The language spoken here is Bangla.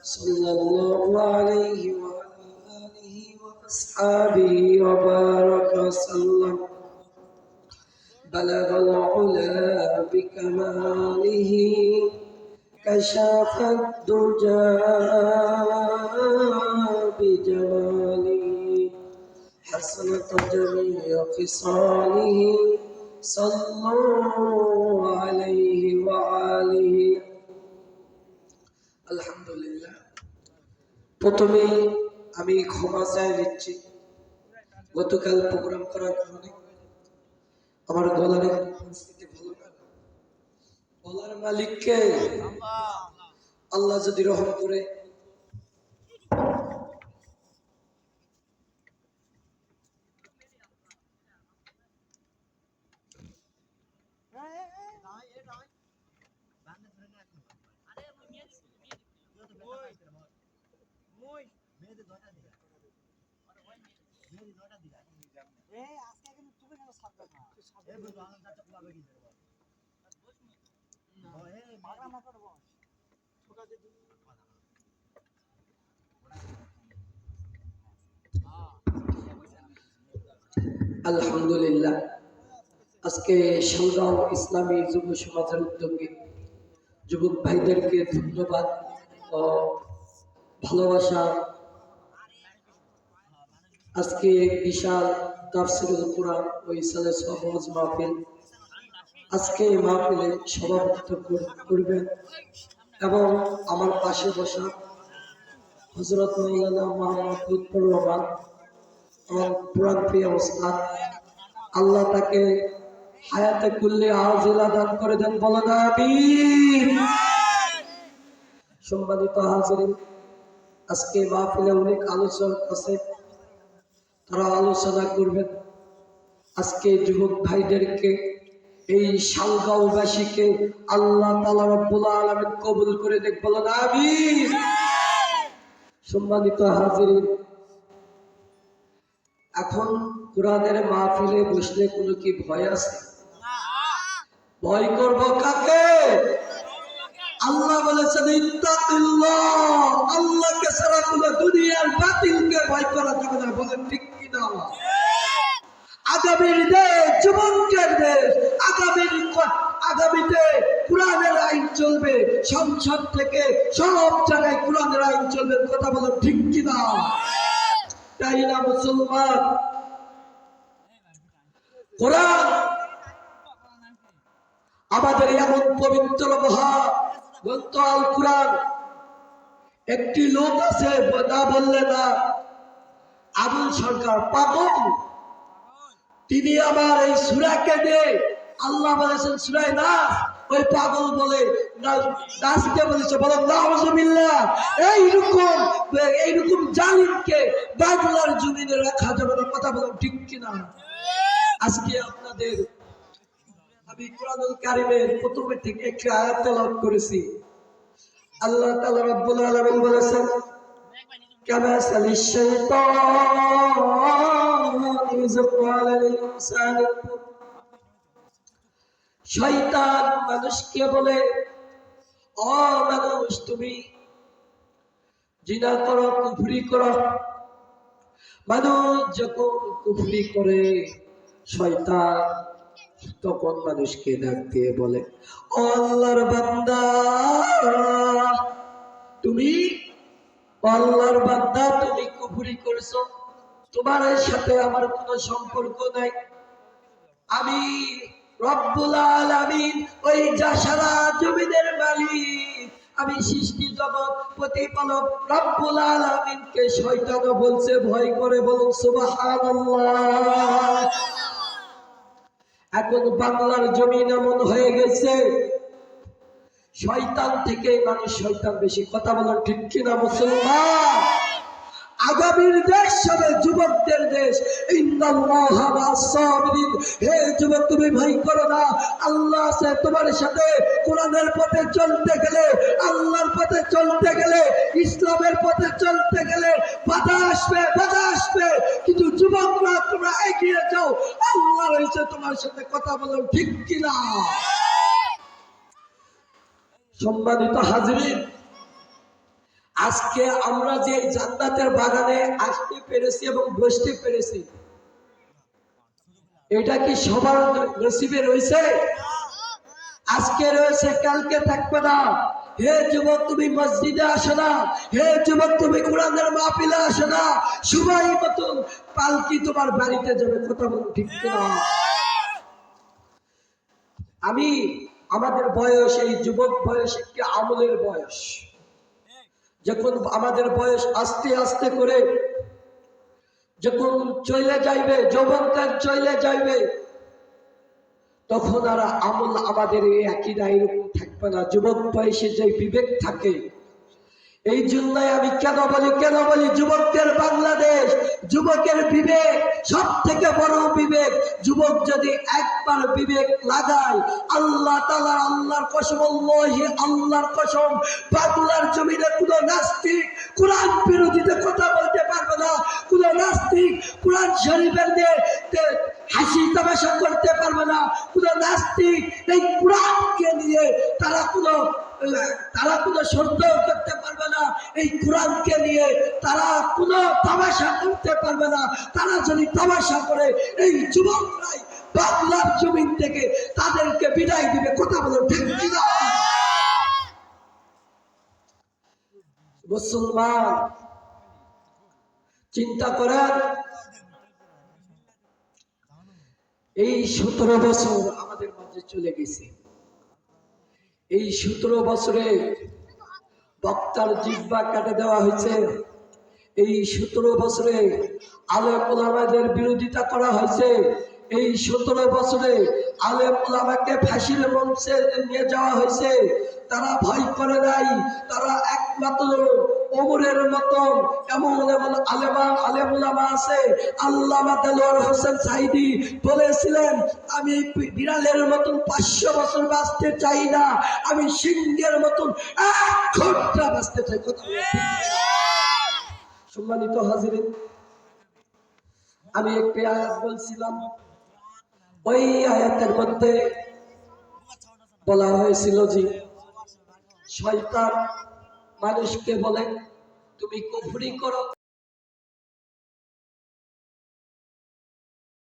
صلى الله عليه وعلى آله وأصحابه وبارك وسلم بلغ العلا بكماله كشف الدجى بجماله حسنت جميع خصاله صلوا عليه وآله আলহামদুলিল্লাহ। প্রথমে আমি ক্ষমা চাই নিচ্ছি, গতকাল প্রোগ্রাম করার কারণে আমার গলার পরিস্থিতি ভালো না। গলার মালিককে আল্লাহ যদি রহম করে আলহামদুলিল্লাহ, আজকে শালগাঁও ইসলামী যুব সমাজের উদ্যোগে যুবক ভাইদেরকে ধন্যবাদ ও ভালোবাসা। আজকে বিশাল তাফসীরুল কুরআন ও ইসালে সওয়াজ মাহফিল, আজকে এই মাহফিলে সভাপতিত্ব করবেন এবং আমার পাশে বসা হযরত মাওলানা মুহাম্মদ লুৎফর রহমান এবং পুরান প্রিয় ওস্তাদ, আল্লাহ তাকে হায়াতে কুল্লি আজিলা দান করে দেন, বলেন আমিন। সম্মানিত হাজিরিন, আজকে মাহফিলে অনেক আলোচনা আছে, তারা আলোচনা করবেন। আজকে যুবক ভাইদেরকে, এই শালগাঁওবাসীকে আল্লাহ তাআলা রব্বুল আলামিন কবুল করে দেখ, বলেন আমিন। সম্মানিত হাজিরিন, এখন কোরআনের মাহফিলে বসলে কোনো কি ভয় আছে? ভয় করব কাকে? আল্লাহ বলেছেন ইত্তাকিল্লাহ, আল্লাহকে ছাড়া কোনো দুনিয়ার বাতিলকে ভয় করা যাবে না, বলেন ঠিক কি না? আগামীর দেশ যুবকের দেশ, আগামীতে কোরআনের আইন চলবে, সংসদ থেকে সব জায়গায় কোরআনের আইন চলবে, কথা বলেন ঠিক কি না? তাই না মুসলমান? কোরআন আমাদের এমন পবিত্র মহাগ্রন্থ আল কোরআন। একটি লোক আছে, না বললে না, আবুল সরকার পাগল, তিনি আমার এই সূরাকে দে, আল্লাহ বলেছেন সূরায়ে নাস, ওই পাগল বলে নাচতে বলেছে, বলেন নাউযুবিল্লাহ। এইরকম জালিমকে বাংলার জমিনে রাখা যাবে না, কথা বলেন ঠিক কিনা? আজকে আপনাদের আমি কুরআনুল কারীমের প্রথমে থেকে একটি আয়াত তেলাওয়াত করেছি। আল্লাহ তাআলা রব্বুল আলামিন বলেছেন, কামাসালি শাইতানি ইয ক্বালা লিল ইনসানি, শয়তান মানুষকে বলে, ও মানুষ তুমি জিনা করো, কুফরি করো। মানুষ যখন কুফরি করে, শয়তান তখন মানুষকে ডাক দিয়ে বলে, ও আল্লাহর বান্দা, তুমি আল্লাহর বান্দা, তুমি কুফরি করেছো, তোমার সাথে আমার কোনো সম্পর্ক নাই। আমি রব্বুল আলামিন, ওই যা সারা জমিনের মালিক, আমি সৃষ্টি জগৎ প্রতিপালক রব্বুল আলামিনকে শয়তান বলছে ভয় করে, বলুন সুবহানাল্লাহ। এখন বাংলার জমিন এমন হয়ে গেছে, শয়তান থেকে মানুষ শয়তান বেশি, কথা বলার ঠিক কিনা মুসলমান? আগামীর দেশ হবে যুবকদের দেশ। ইন্নাল্লাহা মা'আস-সাবিরিন, হে যুবক তুমি ভয় করো না, আল্লাহ আছে তোমার সাথে। কোরআনের পথে চলতে গেলে, আল্লাহর পথে চলতে গেলে, ইসলামের পথে চলতে গেলে বাধা আসবে, বাধা আসবে, কিন্তু যুবকরা তোমরা এগিয়ে যাও, আল্লাহ রয়েছে তোমার সাথে, কথা বলো ঠিক কিনা? সম্মানিত হাজিরিন, আজকে আমরা যে জান্নাতের বাগানে আসতে পেরেছি এবং বসতে পেরেছি, এটা কি সবার নসিবে রয়েছে? আজকে রয়েছে, কালকে থাকবে না। হে যুবক, তুমি মসজিদে আসো না। হে যুবক, তুমি কোরআনের মাহফিলে আসো না। সময় মতন পালকি তোমার বাড়িতে যাবে। কথা বলুন ঠিক কিনা? আমাদের বয়স, এই যুবক বয়স একটি আমলের বয়স। যখন আমাদের বয়স আস্তে আস্তে করে যখন চলে যাইবে, যৌবনকাল চলে যাইবে, তখন আর আমল আমাদের এই একই এরকম থাকবে না। যুবক বয়সে যে বিবেক থাকে, এই জন্যই আমি কেন বলি যুবকদের বাংলাদেশ, যুবকের বিবেক সব থেকে বড় বিবেক। যুবক যদি একবার বিবেক লাগায়, আল্লাহ তাআলা, আল্লাহর কসম, আল্লাহর কসম, বাংলার জমিনে কোন নাস্তিক কোরআন বিরোধীতে কথা বলতে পারবে না। কোন নাস্তিক কোরআন শরীফের দিয়ে হাসি তামাশা করতে পারবে না। কোন নাস্তিক এই কোরআনকে নিয়ে তারা কোনো সন্দেহ করতে পারবে না। এই কোরআনকে নিয়ে তারা কোনো তামাশা করতে পারবে না। তারা যদি তামাশা করে, এই যুবকরাই বাংলার জমিন থেকে তাদেরকে বিদায় দিবে। কথা বলো ঠিক কিনা? মুসলমান চিন্তা করেন, এই 17 বছর আমাদের মাঝে চলে গেছে। এই 17 বছরে বক্তার জিহ্বা কেটে দেওয়া হয়েছে। এই 17 বছরে আলেম ওলামাদের বিরোধিতা করা হয়েছে। এই 17 বছরে আলেম ওলামাকে ফাঁসির মঞ্চে নিয়ে যাওয়া হয়েছে। তারা ভয় করে নাই। তারা একমাত্র ওমরের মতন এমন এমন আলেম ওলামা আছে। আল্লামা দেলোয়ার হোসেন সাইদি বলেছিলেন, আমি বিড়ালের মতন 500 বছর বাঁচতে চাই না, আমি সিংহের মতন 1 ঘন্টা বাঁচতে চাই। কথা সম্মানিত হাজিরিন, আমি একটি আয়াত বলছিলাম। ওই আয়াতের মধ্যে বলা হয়েছিল যে শয়তান মানুষকে বলে, তুমি কুফরি করো।